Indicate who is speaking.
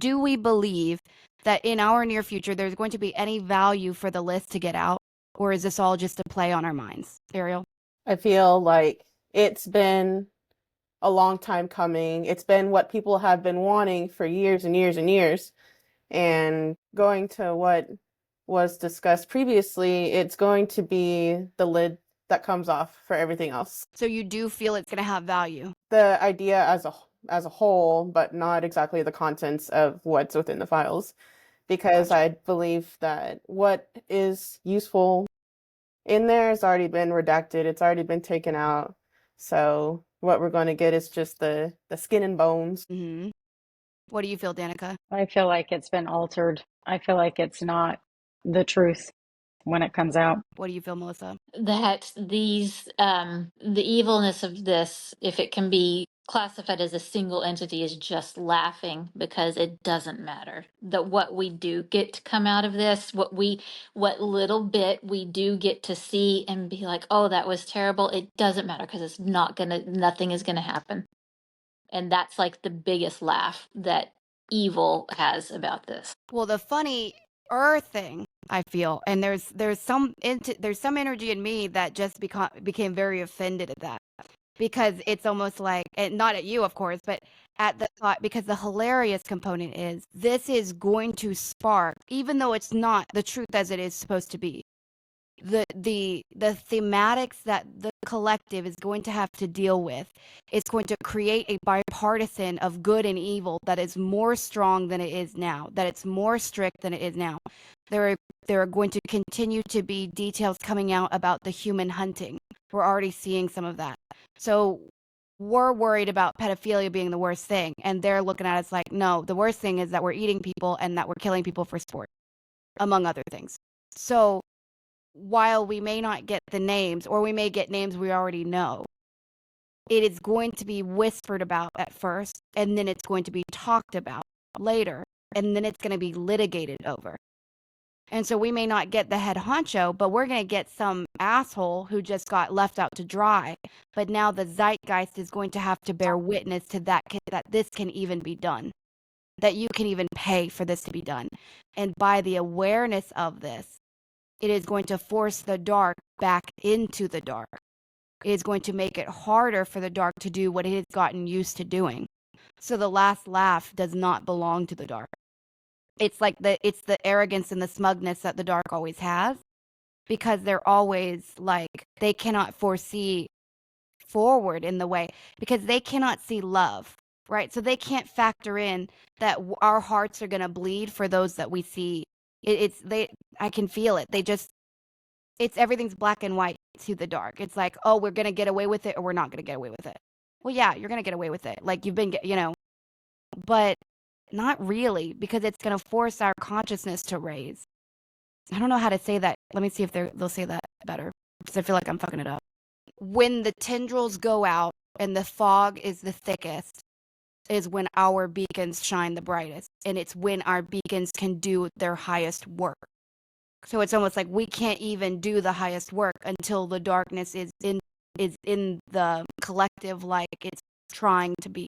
Speaker 1: do we believe that in our near future there's going to be any value for the list to get out? Or is this all just a play on our minds? Ariel?
Speaker 2: I feel like it's been a long time coming. It's been what people have been wanting for years and years and years. And going to what was discussed previously, it's going to be the lid that comes off for everything else.
Speaker 1: So you do feel it's going to have value?
Speaker 2: The idea as a whole, but not exactly the contents of what's within the files, because
Speaker 1: Gotcha.
Speaker 2: I believe that what is useful in there has already been redacted. It's already been taken out. So what we're going to get is just the skin and bones.
Speaker 1: Hmm. What do you feel, Danica?
Speaker 3: I feel like it's been altered. I feel like it's not the truth when it comes out.
Speaker 1: What do you feel, Melissa?
Speaker 4: That the evilness of this, if it can be classified as a single entity, is just laughing because it doesn't matter. That what we do get to come out of this, what little bit we do get to see and be like, oh, that was terrible, it doesn't matter because nothing is gonna happen. And that's like the biggest laugh that evil has about this.
Speaker 1: Well, the funny thing I feel, and there's some energy in me that just became very offended at that, because it's almost like, and not at you, of course, but at the thought, because the hilarious component is this is going to spark, even though it's not the truth as it is supposed to be, the thematics that the collective is going to have to deal with. It's going to create a bipartisan of good and evil that is more strong than it is now, that it's more strict than it is now. There are going to continue to be details coming out about the human hunting. We're already seeing some of that. So we're worried about pedophilia being the worst thing, and they're looking at us like, no, the worst thing is that we're eating people and that we're killing people for sport, among other things. So while we may not get the names, or we may get names we already know, it is going to be whispered about at first, and then it's going to be talked about later, and then it's going to be litigated over. And so we may not get the head honcho, but we're going to get some asshole who just got left out to dry. But now the zeitgeist is going to have to bear witness to that this can even be done, that you can even pay for this to be done. And by the awareness of this, it is going to force the dark back into the dark. It is going to make it harder for the dark to do what it has gotten used to doing. So the last laugh does not belong to the dark. It's like it's the arrogance and the smugness that the dark always has, because they're always like, they cannot foresee forward in the way, because they cannot see love, right? So they can't factor in that our hearts are going to bleed for those that we see. I can feel it. Everything's black and white to the dark. It's like, oh, we're going to get away with it, or we're not going to get away with it. Well, yeah, you're going to get away with it. Like you've been, but not really, because it's going to force our consciousness to raise. I don't know how to say that. Let me see if they'll say that better, because I feel like I'm fucking it up. When the tendrils go out and the fog is the thickest, is when our beacons shine the brightest, and it's when our beacons can do their highest work. So it's almost like we can't even do the highest work until the darkness is in the collective, like it's trying to be.